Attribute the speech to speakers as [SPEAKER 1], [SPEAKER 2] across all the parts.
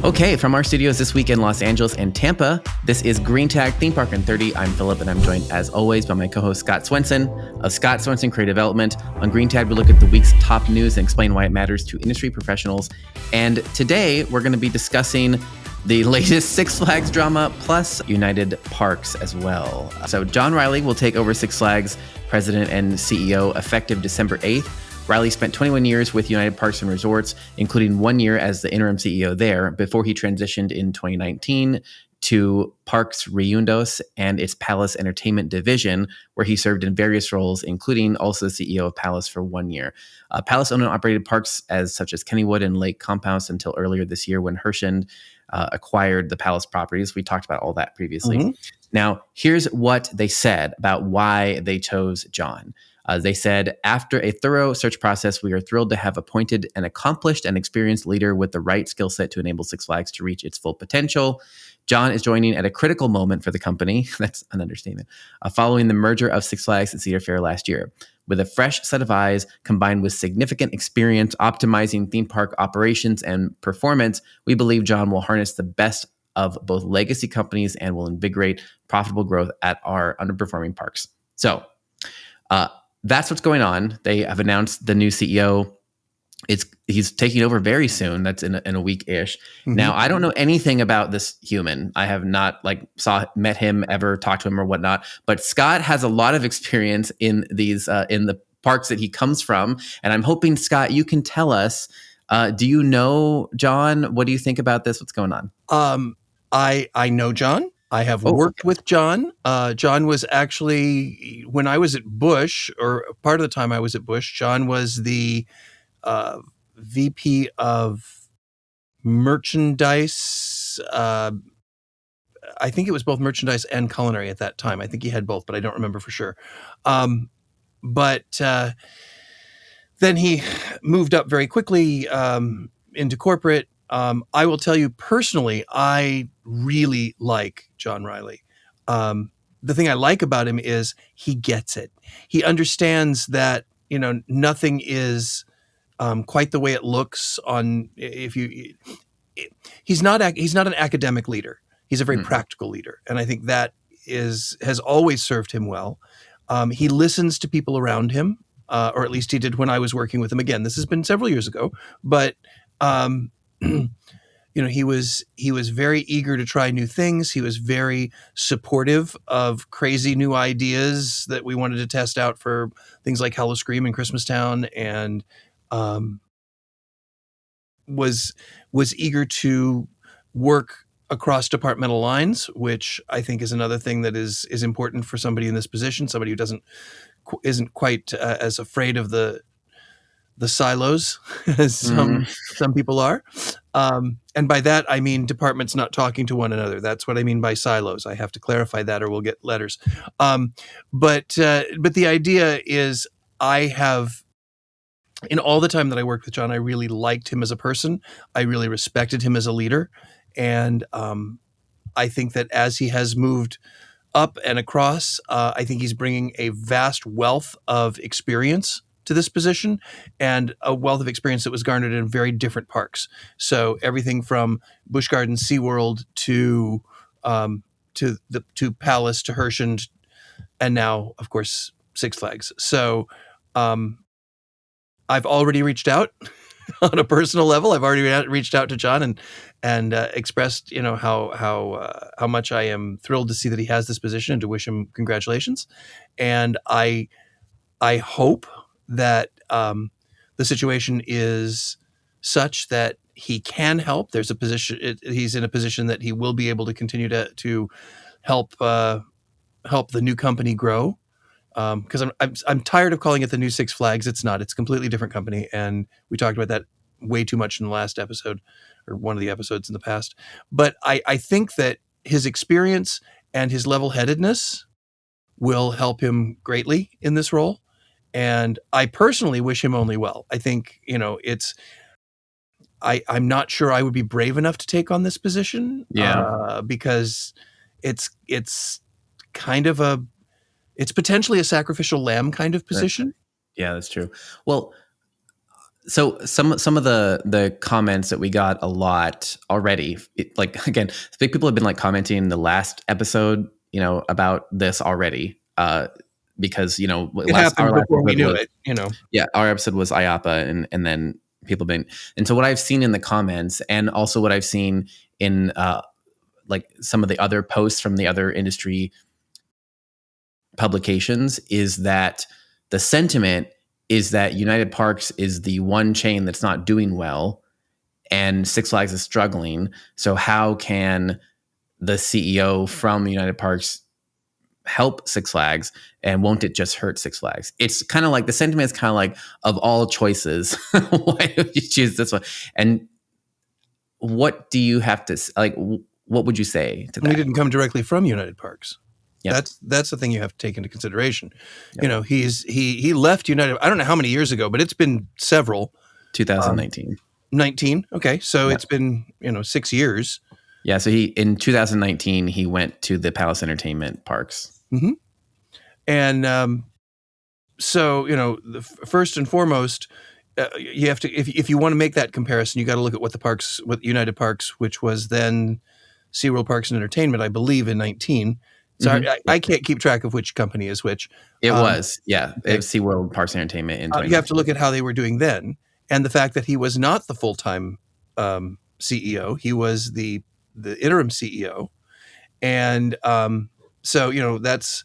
[SPEAKER 1] Okay, from our studios this week in Los Angeles and Tampa, this is Green Tag Theme Park in 30. I'm Philip, and I'm joined, as always, by my co-host Scott Swenson of Scott Swenson Creative Development. On Green Tag, we look at the week's top news and explain why it matters to industry professionals. And today, we're going to be discussing the latest Six Flags drama, plus United Parks as well. So John Reilly will take over Six Flags president and CEO effective December 8th. Reilly spent 21 years with United Parks and Resorts, including 1 year as the interim CEO there, before he transitioned in 2019 to Parks Reundos and its Palace Entertainment division, where he served in various roles, including also CEO of Palace for 1 year. Palace owned and operated parks such as Kennywood and Lake Compounce until earlier this year when Herschend acquired the Palace properties. We talked about all that previously. Mm-hmm. Now, here's what they said about why they chose John. They said, after a thorough search process, we are thrilled to have appointed an accomplished and experienced leader with the right skill set to enable Six Flags to reach its full potential. John is joining at a critical moment for the company. That's an understatement. Following the merger of Six Flags and Cedar Fair last year. With a fresh set of eyes combined with significant experience optimizing theme park operations and performance, we believe John will harness the best of both legacy companies and will invigorate profitable growth at our underperforming parks. So, that's what's going on. They have announced the new CEO. He's taking over very soon. That's in a week-ish. Mm-hmm. Now, I don't know anything about this human. I have not met him, ever talked to him or whatnot. But Scott has a lot of experience in these in the parks that he comes from. And I'm hoping, Scott, you can tell us. Do you know John? What do you think about this? What's going on?
[SPEAKER 2] I know John. I have worked with John. John was actually, when I was at Bush, or part of the time I was at Bush, John was the VP of merchandise. I think it was both merchandise and culinary at that time. I think he had both, but I don't remember for sure. But then he moved up very quickly into corporate. I will tell you personally, I really like John Reilly. The thing I like about him is he gets it. He understands that, nothing is quite the way it looks on. He's not an academic leader. He's a very practical leader, and I think that has always served him well. He listens to people around him, or at least he did when I was working with him. Again, this has been several years ago, but. He was very eager to try new things. He was very supportive of crazy new ideas that we wanted to test out for things like Hello Scream and Christmastown, and was eager to work across departmental lines, which I think is another thing that is important for somebody in this position, somebody who isn't quite as afraid of the silos as some people are. And by that, I mean departments not talking to one another. That's what I mean by silos. I have to clarify that or we'll get letters. But the idea is in all the time that I worked with John, I really liked him as a person. I really respected him as a leader. And I think that as he has moved up and across, I think he's bringing a vast wealth of experience to this position, and a wealth of experience that was garnered in very different parks. So everything from Busch Gardens, SeaWorld to Palace, to Herschend, and now, of course, Six Flags. So I've already reached out on a personal level. I've already reached out to John and expressed, how much I am thrilled to see that he has this position and to wish him congratulations. And I hope that the situation is such that he can help. There's a position. He's in a position that he will be able to continue to help the new company grow. Because I'm tired of calling it the new Six Flags. It's not. It's a completely different company, and we talked about that way too much in the last episode, or one of the episodes in the past. But I think that his experience and his level-headedness will help him greatly in this role. And I personally wish him only well. I think, I'm not sure I would be brave enough to take on this position.
[SPEAKER 1] Yeah.
[SPEAKER 2] Because it's kind of it's potentially a sacrificial lamb kind of position.
[SPEAKER 1] Yeah, that's true. Well, So some of the comments that we got a lot already, like again, big people have been like commenting in the last episode, about this already, because
[SPEAKER 2] It
[SPEAKER 1] our
[SPEAKER 2] happened
[SPEAKER 1] last
[SPEAKER 2] before we
[SPEAKER 1] episode
[SPEAKER 2] knew
[SPEAKER 1] was,
[SPEAKER 2] it.
[SPEAKER 1] yeah, our episode was IAPA, and then people been, and so what I've seen in the comments, and also what I've seen in like some of the other posts from the other industry publications, is that the sentiment is that United Parks is the one chain that's not doing well and Six Flags is struggling. So how can the CEO from United Parks help Six Flags, and won't it just hurt Six Flags? It's kind of like the sentiment is kind of like, of all choices, why don't you choose this one? And what do you have to like? What would you say to that?
[SPEAKER 2] He didn't come directly from United Parks.
[SPEAKER 1] Yep.
[SPEAKER 2] That's the thing you have to take into consideration.
[SPEAKER 1] Yep.
[SPEAKER 2] He left United. I don't know how many years ago, but it's been several.
[SPEAKER 1] 2019.
[SPEAKER 2] 19. Okay, so
[SPEAKER 1] Yep.
[SPEAKER 2] it's been 6 years.
[SPEAKER 1] Yeah. So in 2019 he went to the Palace Entertainment Parks.
[SPEAKER 2] Mm-hmm. And so first and foremost, you have to, if you want to make that comparison, you got to look at what United Parks, which was then SeaWorld Parks and Entertainment, I believe, in 19. Sorry,
[SPEAKER 1] Mm-hmm.
[SPEAKER 2] I can't keep track of which company is which.
[SPEAKER 1] It was, yeah.
[SPEAKER 2] Okay.
[SPEAKER 1] It was SeaWorld Parks and Entertainment in 2019.
[SPEAKER 2] You have to look at how they were doing then, and the fact that he was not the full-time CEO. He was the interim CEO. And so that's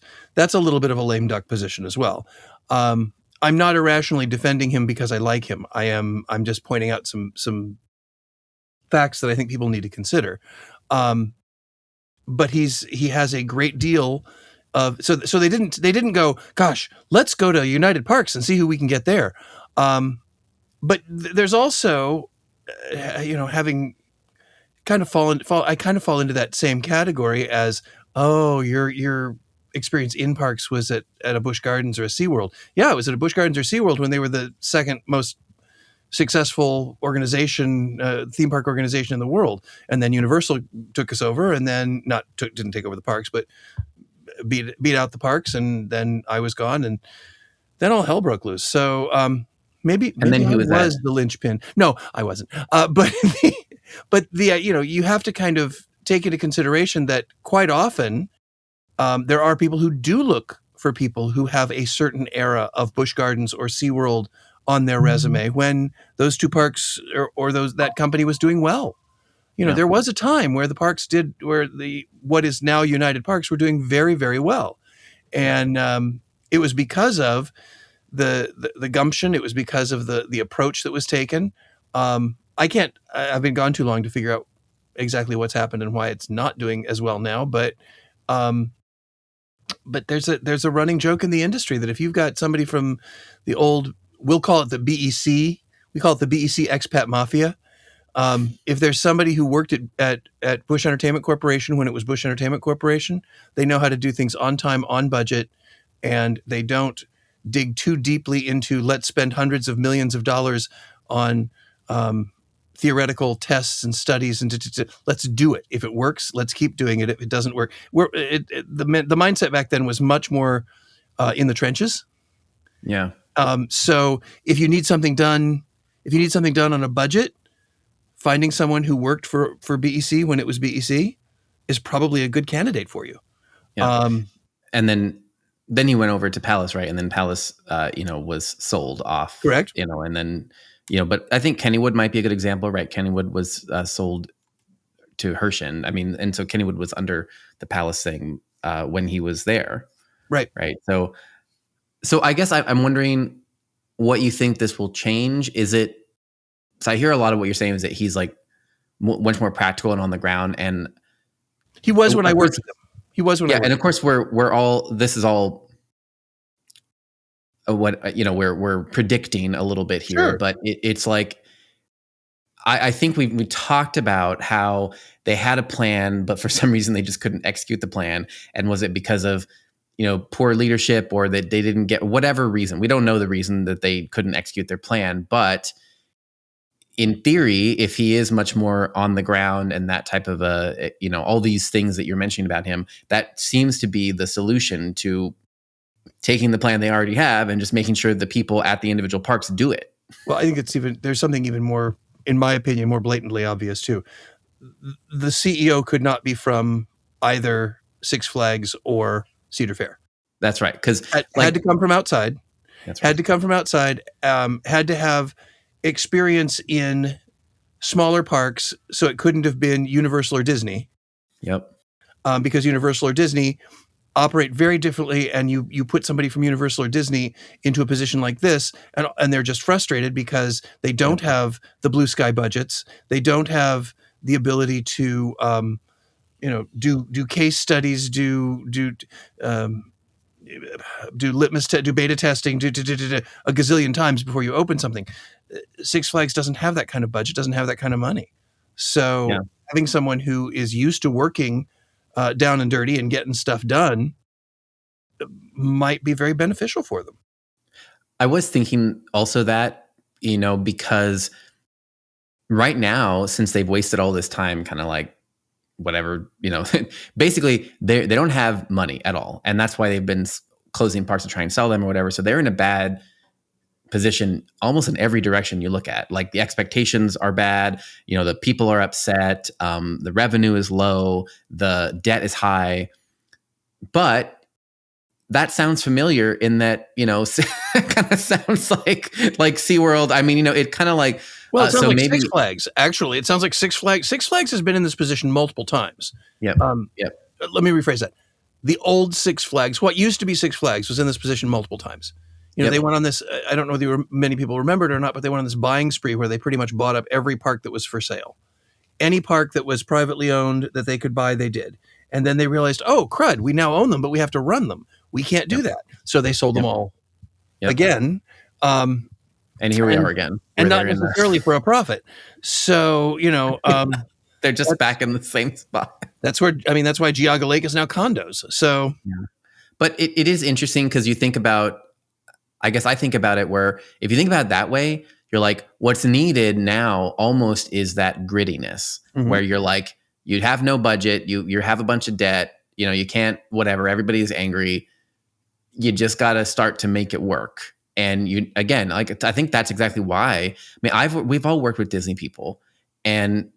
[SPEAKER 2] a little bit of a lame duck position as well. I'm not irrationally defending him because I like him. I'm just pointing out some facts that I think people need to consider. But he has a great deal of so they didn't go, gosh, let's go to United Parks and see who we can get there. But there's also having kind of I kind of fall into that same category as, oh, your experience in parks was at a Busch Gardens or a SeaWorld. Yeah, it was at a Busch Gardens or SeaWorld when they were the second most successful organization, theme park organization in the world. And then Universal took us over, and then didn't take over the parks, but beat out the parks. And then I was gone, and then all hell broke loose. So maybe
[SPEAKER 1] then
[SPEAKER 2] I was the linchpin. No, I wasn't. But you have to kind of take into consideration that quite often there are people who do look for people who have a certain era of Busch Gardens or SeaWorld on their resume when those two parks or that company was doing well. There was a time where the parks what is now United Parks were doing very, very well. And it was because of the gumption. It was because of the approach that was taken. I've been gone too long to figure out exactly what's happened and why it's not doing as well now. But there's a running joke in the industry that if you've got somebody from the old, we'll call it the BEC, we call it the BEC expat mafia. If there's somebody who worked at Busch Entertainment Corporation when it was Busch Entertainment Corporation, they know how to do things on time, on budget, and they don't dig too deeply into let's spend hundreds of millions of dollars on theoretical tests and studies, and let's do it. If it works, let's keep doing it. If it doesn't work, the mindset back then was much more in the trenches.
[SPEAKER 1] Yeah.
[SPEAKER 2] So if you need something done on a budget, finding someone who worked for BEC when it was BEC is probably a good candidate for you.
[SPEAKER 1] Yeah. And then he went over to Palace, right? And then Palace, was sold off.
[SPEAKER 2] Correct.
[SPEAKER 1] And then, but I think Kennywood might be a good example, right? Kennywood was sold to Hershen. I mean, and so Kennywood was under the Palace thing when he was there.
[SPEAKER 2] Right.
[SPEAKER 1] Right. So I guess I'm wondering what you think this will change. Is it, so I hear a lot of what you're saying is that he's like much more practical and on the ground. And
[SPEAKER 2] he was when I worked with him. He was when I worked.
[SPEAKER 1] And of course we're all, this is all what, we're predicting a little bit here,
[SPEAKER 2] Sure.
[SPEAKER 1] But it's like, I think we talked about how they had a plan, but for some reason they just couldn't execute the plan. And was it because of, poor leadership, or that they didn't get whatever reason? We don't know the reason that they couldn't execute their plan, but in theory, if he is much more on the ground and that type of all these things that you're mentioning about him, that seems to be the solution to taking the plan they already have and just making sure the people at the individual parks do it.
[SPEAKER 2] Well, I think there's something even more, in my opinion, more blatantly obvious too. The CEO could not be from either Six Flags or Cedar Fair.
[SPEAKER 1] That's right. Because
[SPEAKER 2] Had to come from outside.
[SPEAKER 1] that's
[SPEAKER 2] Had
[SPEAKER 1] right.
[SPEAKER 2] to come from outside. Had to have experience in smaller parks, so it couldn't have been Universal or Disney.
[SPEAKER 1] Yep.
[SPEAKER 2] Because Universal or Disney operate very differently, and you put somebody from Universal or Disney into a position like this, and they're just frustrated because they don't have the blue sky budgets. They don't have the ability to do case studies, do litmus do beta testing, do a gazillion times before you open something. Six Flags doesn't have that kind of budget, doesn't have that kind of money. So having someone who is used to working down and dirty and getting stuff done might be very beneficial for them.
[SPEAKER 1] I was thinking also that, because right now, since they've wasted all this time, kind of like whatever, basically they don't have money at all. And that's why they've been closing parks to try and sell them or whatever. So they're in a bad position almost in every direction you look at. Like the expectations are bad, the people are upset, the revenue is low, the debt is high. But that sounds familiar in that, it kind of sounds like SeaWorld. I mean, it kind of like,
[SPEAKER 2] well, it sounds like
[SPEAKER 1] maybe
[SPEAKER 2] Six Flags. Actually, it sounds like Six Flags. Six Flags has been in this position multiple times.
[SPEAKER 1] Yep. Yep.
[SPEAKER 2] Let me rephrase that. The old Six Flags, what used to be Six Flags, was in this position multiple times. They went on this, I don't know whether many people remember it or not, but they went on this buying spree where they pretty much bought up every park that was for sale. Any park that was privately owned that they could buy, they did. And then they realized, oh, crud, we now own them, but we have to run them. We can't do that. So they sold them all again.
[SPEAKER 1] And here we are again.
[SPEAKER 2] And not necessarily for a profit. So,
[SPEAKER 1] they're just back in the same spot.
[SPEAKER 2] That's why Geauga Lake is now condos. So,
[SPEAKER 1] but it is interesting because you think about, I guess I think about it where if you think about it that way, you're like, what's needed now almost is that grittiness where you're like, you have no budget, you have a bunch of debt, you can't, whatever, everybody's angry. You just got to start to make it work. And you, again, like, I think that's exactly why. I mean, we've all worked with Disney people, and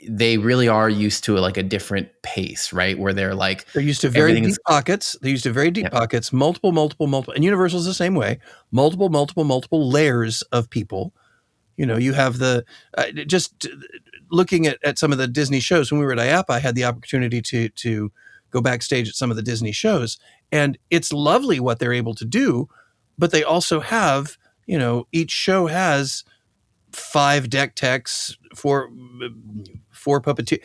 [SPEAKER 1] they really are used to a different pace, right? Where they're
[SPEAKER 2] used to very deep pockets. They used to very deep pockets, multiple. And Universal's the same way. Multiple layers of people. You have just looking at some of the Disney shows. When we were at IAPA, I had the opportunity to go backstage at some of the Disney shows, and it's lovely what they're able to do. But they also have, each show has 5 deck techs, 4 puppeteers.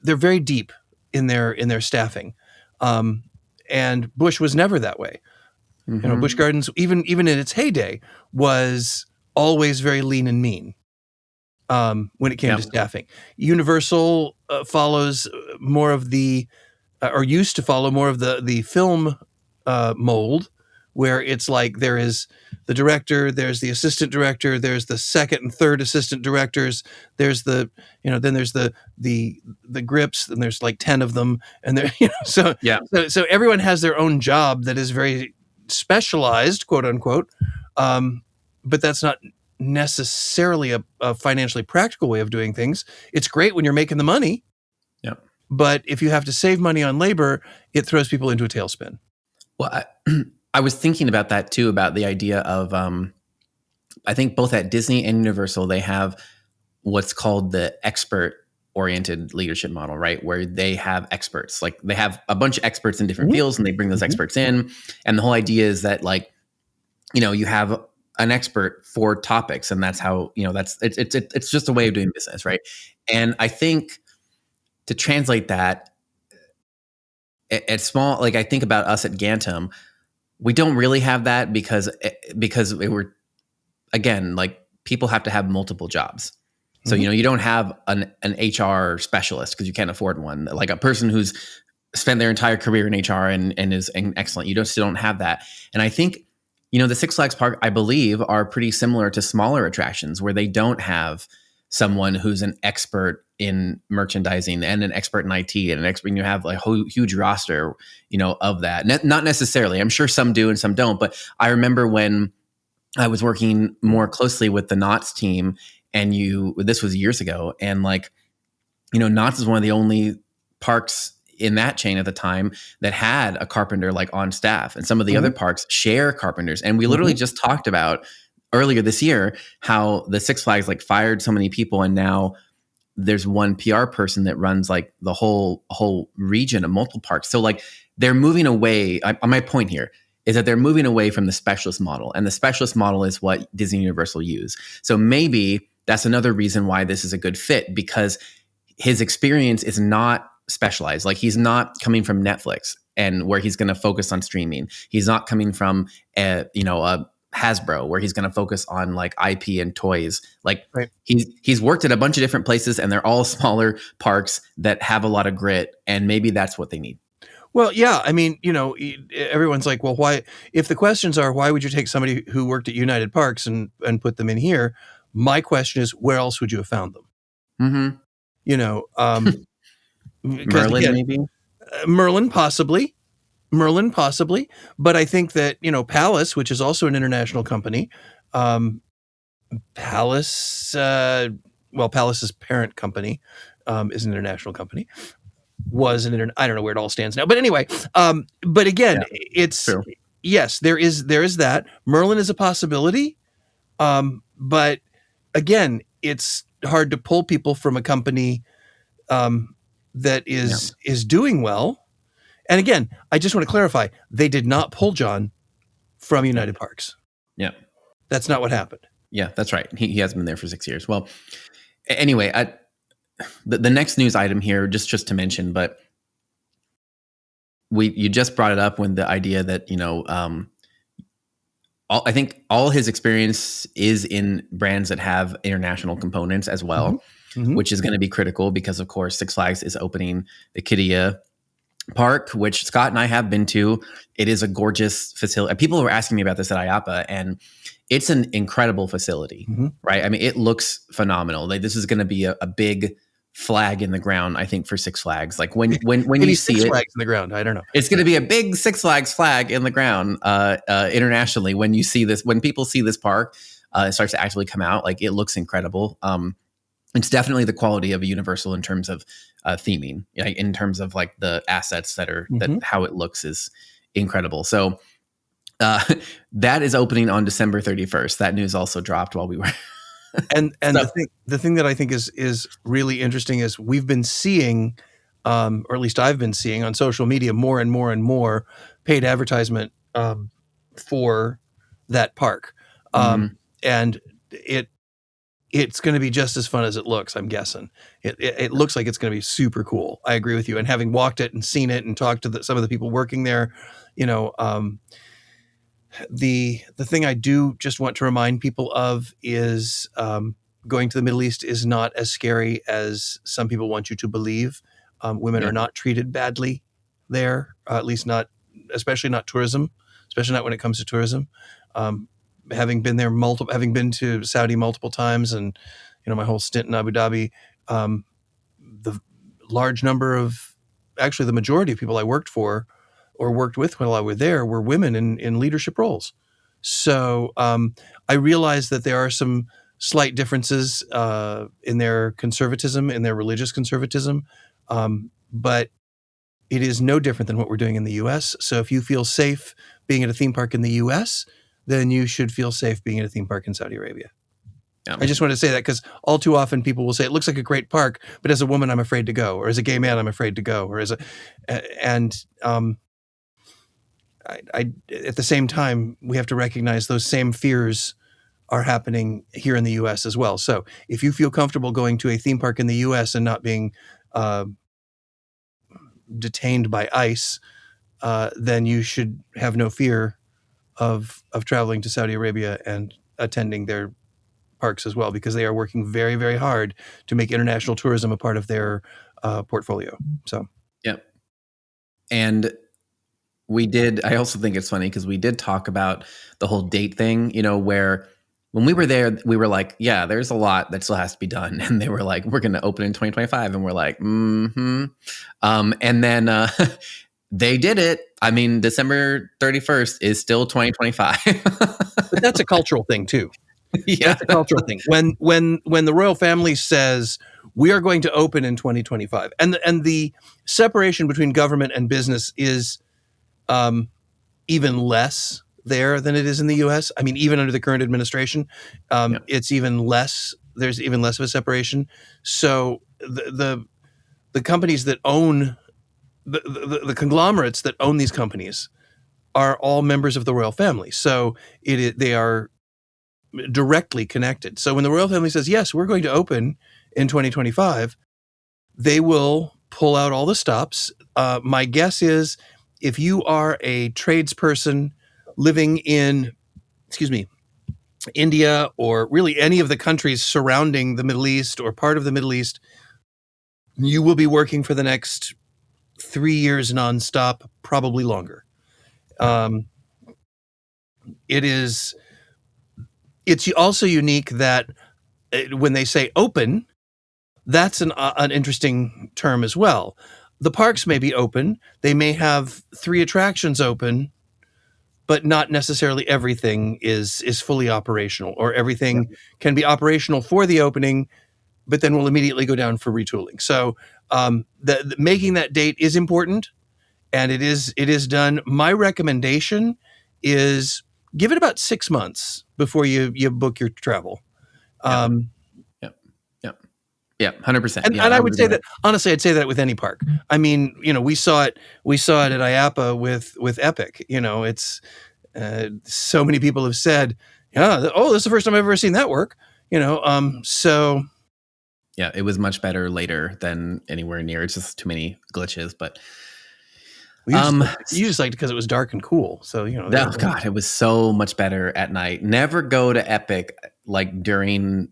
[SPEAKER 2] They're very deep in their staffing, and Busch was never that way. Busch Gardens, even in its heyday, was always very lean and mean when it came to staffing. Universal follows more of or used to follow more of the film mold, where it's like there is the director, there's the assistant director, there's the second and third assistant directors, there's then there's the grips, and there's like 10 of them, and there, so everyone has their own job that is very specialized, quote unquote, but that's not necessarily a financially practical way of doing things. It's great when you're making the money, but if you have to save money on labor, it throws people into a tailspin.
[SPEAKER 1] Well, I was thinking about that too, about the idea of, I think both at Disney and Universal, they have what's called the expert-oriented leadership model, right? Where they have experts, like they have a bunch of experts in different fields, and they bring those experts in. And the whole idea is that, you have an expert for topics, and that's how, it's just a way of doing business, right? And I think to translate that at small, I think about us at Gantom, we don't really have that because we're, again, people have to have multiple jobs. So, you don't have an HR specialist because you can't afford one, like a person who's spent their entire career in HR and is excellent. You still don't have that. And I think, the Six Flags Park, I believe, are pretty similar to smaller attractions where they don't have someone who's an expert in merchandising and an expert in IT and an expert, and you have a whole huge roster, of that. Not necessarily. I'm sure some do and some don't. But I remember when I was working more closely with the Knott's team, and this was years ago, and like, Knott's is one of the only parks in that chain at the time that had a carpenter like on staff, and some of the other parks share carpenters. And we literally just talked about earlier this year how the Six Flags like fired so many people, and now there's one PR person that runs like the whole region of multiple parks. So like they're moving away. My point here is that they're moving away from the specialist model, and the specialist model is what Disney Universal use. So maybe that's another reason why this is a good fit, because his experience is not specialized. Like he's not coming from Netflix and where he's going to focus on streaming. He's not coming from a Hasbro where he's going to focus on like IP and toys. Like he's worked at a bunch of different places, and they're all smaller parks that have a lot of grit, and maybe that's what they need.
[SPEAKER 2] Well, yeah. I mean, everyone's like, well, why, if the questions are, why would you take somebody who worked at United Parks and put them in here? My question is, where else would you have found them?
[SPEAKER 1] Merlin, again, maybe
[SPEAKER 2] Merlin, possibly. But I think that, Palace, which is also an international company, Palace's parent company is an international company. I don't know where it all stands now, but anyway, but again, it's true. Yes, there is that. Merlin is a possibility, but again, it's hard to pull people from a company that is doing well. And again, I just want to clarify, they did not pull John from United Parks.
[SPEAKER 1] Yeah,
[SPEAKER 2] that's not what happened.
[SPEAKER 1] Yeah, that's right. He has been there for 6 years. Well, anyway, the next news item here, just to mention, but you just brought it up when the idea that I think all his experience is in brands that have international components as well, which is going to be critical because, of course, Six Flags is opening the Qiddiya Park, which Scott and I have been to. It is a gorgeous facility. People were asking me about this at IAPA, and it's an incredible facility, right? I mean, it looks phenomenal. Like this is going to be a big flag in the ground, I think, for Six Flags. Like when you see
[SPEAKER 2] Six
[SPEAKER 1] it,
[SPEAKER 2] flags in the ground. I don't know.
[SPEAKER 1] It's going to be a big Six Flags flag in the ground internationally. When you see this, when people see this park, it starts to actually come out. Like it looks incredible. It's definitely the quality of a Universal in terms of theming, in terms of like the assets that how it looks is incredible. So that is opening on December 31st. That news also dropped while we were.
[SPEAKER 2] And the thing that I think is really interesting is we've been seeing, or at least I've been seeing on social media more and more and more paid advertisement for that park, and it's going to be just as fun as it looks. I'm guessing it looks like it's going to be super cool. I agree with you. And having walked it and seen it and talked to some of the people working there, the thing I do just want to remind people of is going to the Middle East is not as scary as some people want you to believe. Women are not treated badly there, at least not, especially not tourism, especially not when it comes to tourism. Having been there having been to Saudi multiple times, and my whole stint in Abu Dhabi, the large number of, actually the majority of people I worked for or worked with while I was there were women in leadership roles. So I realized that there are some slight differences in their conservatism, in their religious conservatism, but it is no different than what we're doing in the U.S. So if you feel safe being at a theme park in the U.S., then you should feel safe being at a theme park in Saudi Arabia. Yeah. I just wanted to say that because all too often people will say, it looks like a great park, but as a woman, I'm afraid to go, or as a gay man, I'm afraid to go, or at the same time, we have to recognize those same fears are happening here in the U.S. as well. So if you feel comfortable going to a theme park in the U.S. and not being detained by ICE, then you should have no fear of traveling to Saudi Arabia and attending their parks as well, because they are working very, very hard to make international tourism a part of their portfolio. So,
[SPEAKER 1] yeah. And I also think it's funny because we did talk about the whole date thing, where when we were there, we were like, yeah, there's a lot that still has to be done. And they were like, we're going to open in 2025. And we're like, And then They did it. I mean, December 31st is still 2025.
[SPEAKER 2] But that's a cultural thing too.
[SPEAKER 1] Yeah.
[SPEAKER 2] That's a cultural thing. When the royal family says we are going to open in 2025, and the separation between government and business is even less there than it is in the U.S. I mean, even under the current administration, it's even less. There's even less of a separation. So the companies that own the conglomerates that own these companies are all members of the royal family. So they are directly connected. So when the royal family says, yes, we're going to open in 2025, they will pull out all the stops. My guess is if you are a tradesperson living in, India or really any of the countries surrounding the Middle East or part of the Middle East, you will be working for the next 3 years nonstop, probably longer. It's also unique that when they say open, that's an interesting term as well. The parks may be open. They may have 3 attractions open, but not necessarily everything is fully operational, or everything can be operational for the opening, but then will immediately go down for retooling. So making that date is important, and it is done. My recommendation is give it about 6 months before you book your travel.
[SPEAKER 1] Yeah, 100%.
[SPEAKER 2] And I would say that, honestly, I'd say that with any park. I mean, we saw it at IAAPA with Epic. It's so many people have said, this is the first time I've ever seen that work. So.
[SPEAKER 1] Yeah, it was much better later than anywhere near. It's just too many glitches, but.
[SPEAKER 2] You just liked it because it was dark and cool. So,
[SPEAKER 1] Oh God, it was so much better at night. Never go to Epic like during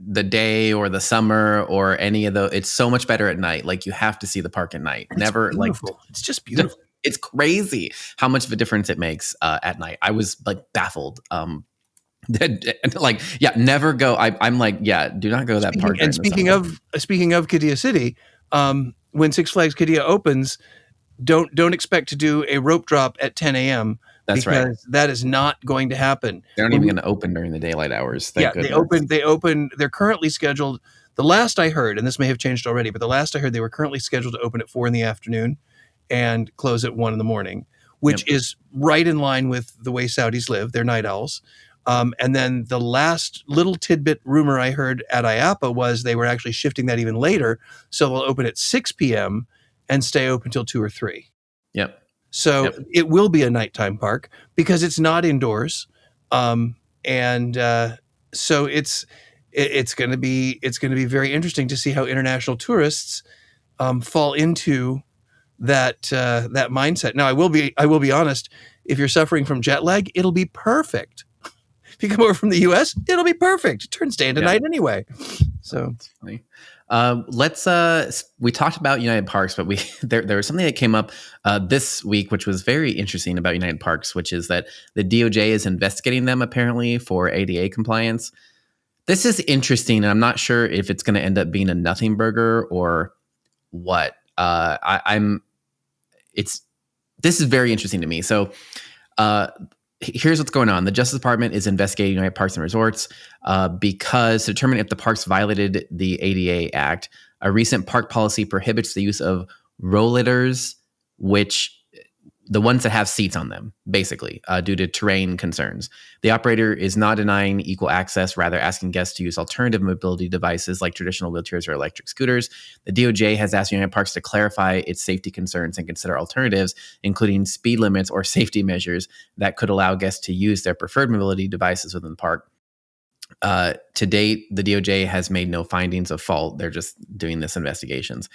[SPEAKER 1] the day or the summer or any of the. It's so much better at night. Like you have to see the park at night.
[SPEAKER 2] It's just beautiful.
[SPEAKER 1] It's crazy how much of a difference it makes at night. I was like baffled. Never go. I'm like, do not go to that park.
[SPEAKER 2] And speaking of Qiddiya City, when Six Flags Qiddiya opens, don't expect to do a rope drop at 10 a.m.
[SPEAKER 1] That's right.
[SPEAKER 2] That is not going to happen.
[SPEAKER 1] They're not even going to open during the daylight hours.
[SPEAKER 2] They open. They're currently scheduled. The last I heard, and this may have changed already, but the last I heard, they were currently scheduled to open at 4 p.m. and close at 1 a.m, which is right in line with the way Saudis live. They're night owls. And then the last little tidbit rumor I heard at IAAPA was they were actually shifting that even later. So they'll open at 6 p.m. and stay open till 2 or 3.
[SPEAKER 1] Yep.
[SPEAKER 2] So it will be a nighttime park because it's not indoors. So it's going to be very interesting to see how international tourists fall into that mindset. Now I will be honest, if you're suffering from jet lag, it'll be perfect. If you come over from the US, it'll be perfect. It turns day into night anyway. So
[SPEAKER 1] we talked about United Parks, but there was something that came up this week, which was very interesting about United Parks, which is that the DOJ is investigating them apparently for ADA compliance. This is interesting, and I'm not sure if it's going to end up being a nothing burger or what. This is very interesting to me. So, here's what's going on. The Justice Department is investigating United Parks and Resorts because to determine if the parks violated the ADA Act. A recent park policy prohibits the use of rollators, which the ones that have seats on them, basically, due to terrain concerns. The operator is not denying equal access, rather asking guests to use alternative mobility devices like traditional wheelchairs or electric scooters. The DOJ has asked United Parks to clarify its safety concerns and consider alternatives, including speed limits or safety measures that could allow guests to use their preferred mobility devices within the park. To date, the DOJ has made no findings of fault. They're just doing this investigations.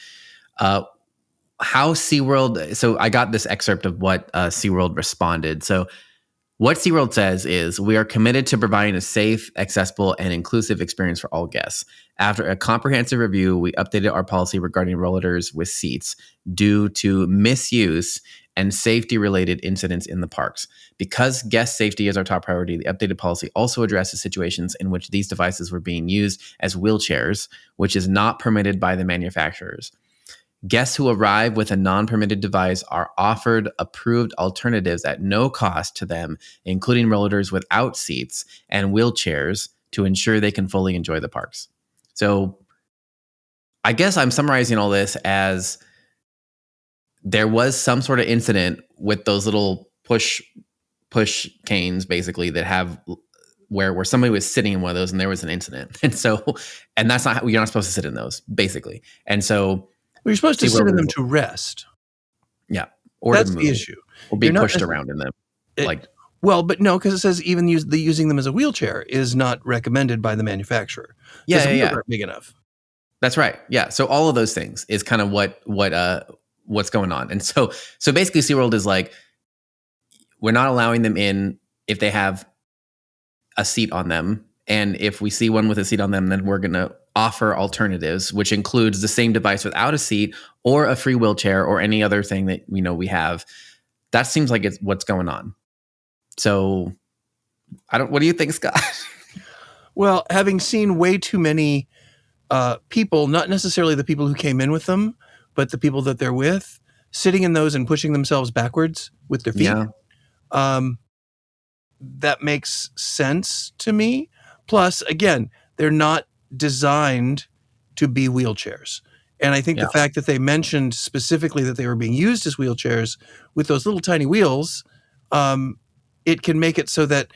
[SPEAKER 1] How SeaWorld, so I got this excerpt of what SeaWorld responded. So what SeaWorld says is, we are committed to providing a safe, accessible, and inclusive experience for all guests. After a comprehensive review, we updated our policy regarding rollators with seats due to misuse and safety-related incidents in the parks. Because guest safety is our top priority, the updated policy also addresses situations in which these devices were being used as wheelchairs, which is not permitted by the manufacturers. Guests who arrive with a non-permitted device are offered approved alternatives at no cost to them, including rollers without seats and wheelchairs to ensure they can fully enjoy the parks. So I guess I'm summarizing all this as there was some sort of incident with those little push canes, basically, that have where somebody was sitting in one of those and there was an incident. And that's not how you're not supposed to sit in those, basically. And so
[SPEAKER 2] Well, you're supposed to sit in them to rest.
[SPEAKER 1] Yeah. Or
[SPEAKER 2] that's
[SPEAKER 1] to move,
[SPEAKER 2] the issue.
[SPEAKER 1] or be pushed around in them.
[SPEAKER 2] But no, because it says even using them as a wheelchair is not recommended by the manufacturer.
[SPEAKER 1] Yeah.
[SPEAKER 2] Aren't big enough.
[SPEAKER 1] That's right. Yeah. So all of those things is kind of what's going on. And so basically SeaWorld is like, we're not allowing them in if they have a seat on them. And if we see one with a seat on them, then we're going to offer alternatives, which includes the same device without a seat or a free wheelchair or any other thing that we have. That seems like it's what's going on. So what do you think, Scott?
[SPEAKER 2] Well, having seen way too many people, not necessarily the people who came in with them, but the people that they're with, sitting in those and pushing themselves backwards with their feet. Yeah. That makes sense to me. Plus, again, they're not designed to be wheelchairs. And I think the fact that they mentioned specifically that they were being used as wheelchairs with those little tiny wheels, it can make it so that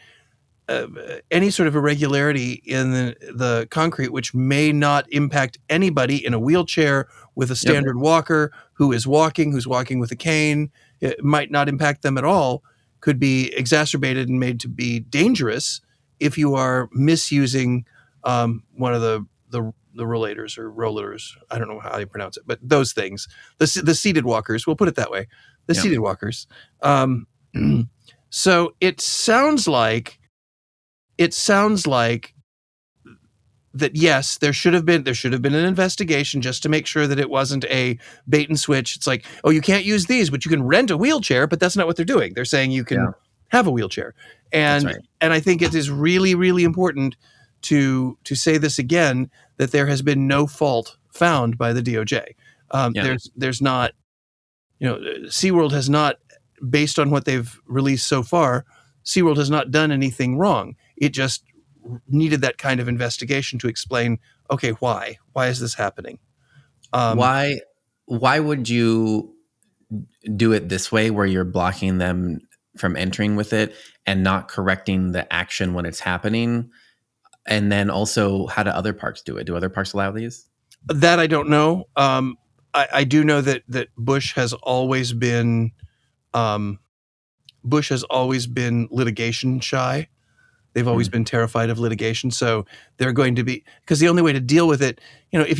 [SPEAKER 2] any sort of irregularity in the concrete, which may not impact anybody in a wheelchair with a standard walker who's walking with a cane, it might not impact them at all, could be exacerbated and made to be dangerous if you are misusing one of the rollators or rollers. I don't know how you pronounce it, but those things, the seated walkers, we'll put it that way, seated walkers. So it sounds like that, yes, there should have been an investigation just to make sure that it wasn't a bait and switch. It's like, oh, you can't use these, but you can rent a wheelchair. But that's not what they're doing. They're saying you can have a wheelchair. And and I think it is really, really important to say this again, that there has been no fault found by the DOJ. There's not, SeaWorld has not, based on what they've released so far, SeaWorld has not done anything wrong. It just needed that kind of investigation to explain, okay, why is this happening?
[SPEAKER 1] Why would you do it this way, where you're blocking them from entering with it and not correcting the action when it's happening? And then also, how do other parks do it? Do other parks allow these?
[SPEAKER 2] That I don't know. I do know that Busch has always been litigation shy. They've always been terrified of litigation, so they're going to be, because the only way to deal with it, if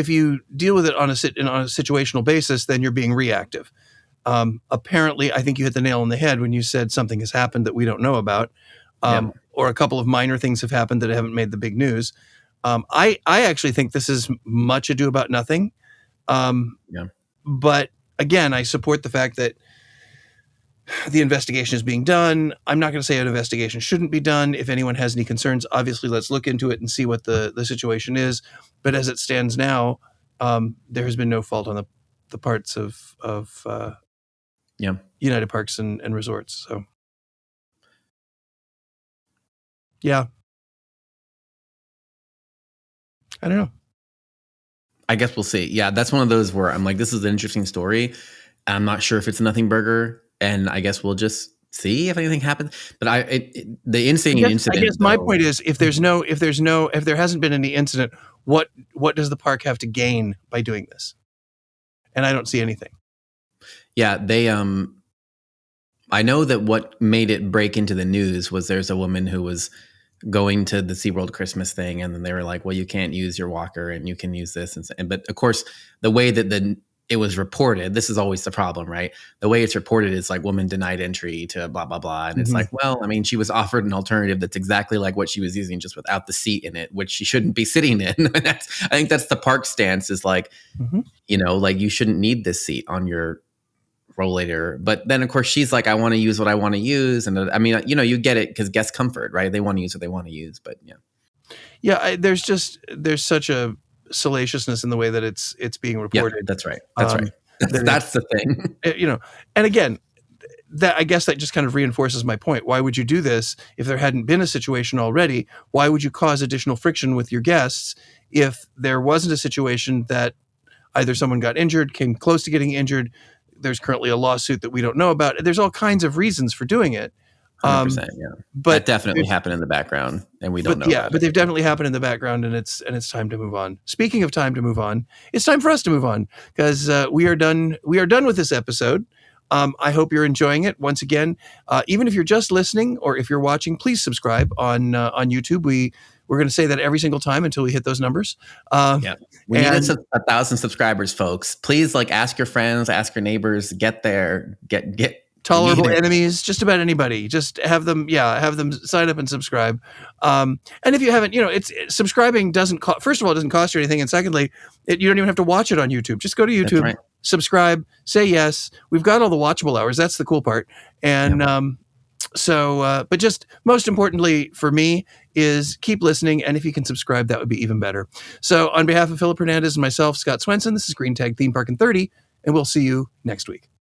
[SPEAKER 2] you deal with it on a situational basis, then you're being reactive. Apparently, I think you hit the nail on the head when you said something has happened that we don't know about, or a couple of minor things have happened that haven't made the big news. I actually think this is much ado about nothing. But again, I support the fact that the investigation is being done. I'm not going to say an investigation shouldn't be done. If anyone has any concerns, obviously let's look into it and see what the situation is. But as it stands now, there has been no fault on the parts of United Parks and Resorts. So, yeah. I don't know.
[SPEAKER 1] I guess we'll see. Yeah, that's one of those where I'm like, this is an interesting story. I'm not sure if it's a nothing burger, and I guess we'll just see if anything happens. But the incident.
[SPEAKER 2] I guess my point is, if there hasn't been any incident, what does the park have to gain by doing this? And I don't see anything.
[SPEAKER 1] Yeah, they I know that what made it break into the news was there's a woman who was going to the SeaWorld Christmas thing, and then they were like, well, you can't use your walker and you can use this. But of course, the way that it was reported, this is always the problem, right? The way it's reported is like, woman denied entry to blah, blah, blah. And it's like, well, I mean, she was offered an alternative that's exactly like what she was using, just without the seat in it, which she shouldn't be sitting in. I think that's the park stance, is like, like, you shouldn't need this seat on your rollator. But then of course she's like, I want to use what I want to use. And I mean, you get it, because guest comfort, right? They want to use what they want to use, but there's
[SPEAKER 2] such a salaciousness in the way that it's being
[SPEAKER 1] Yeah,
[SPEAKER 2] reported.
[SPEAKER 1] that's right. That's right.
[SPEAKER 2] that
[SPEAKER 1] That's the thing.
[SPEAKER 2] And again, that, I guess that just kind of reinforces my point. Why would you do this if there hadn't been a situation already? Why would you cause additional friction with your guests if there wasn't a situation that either someone got injured, came close to getting injured, there's currently a lawsuit that we don't know about? There's all kinds of reasons for doing it.
[SPEAKER 1] 100%, yeah.
[SPEAKER 2] But
[SPEAKER 1] that definitely happened in the background, and we don't know.
[SPEAKER 2] Yeah, but they've definitely happened in the background, and it's time to move on. Speaking of time to move on, it's time for us to move on, because we are done. We are done with this episode. I hope you're enjoying it. Once again, even if you're just listening or if you're watching, please subscribe on YouTube. We're going to say that every single time until we hit those numbers.
[SPEAKER 1] Yeah, we need 1,000 subscribers, folks. Please, ask your friends, ask your neighbors, get there, get
[SPEAKER 2] tolerable enemies, just about anybody. Just have them sign up and subscribe. And if you haven't, it's subscribing doesn't first of all, it doesn't cost you anything, and secondly, you don't even have to watch it on YouTube. Just go to YouTube. That's right. Subscribe, say yes. We've got all the watchable hours. That's the cool part. And but just most importantly for me is keep listening. And if you can subscribe, that would be even better. So on behalf of Philip Hernandez and myself, Scott Swenson, this is Green Tag Theme Park in 30, and we'll see you next week.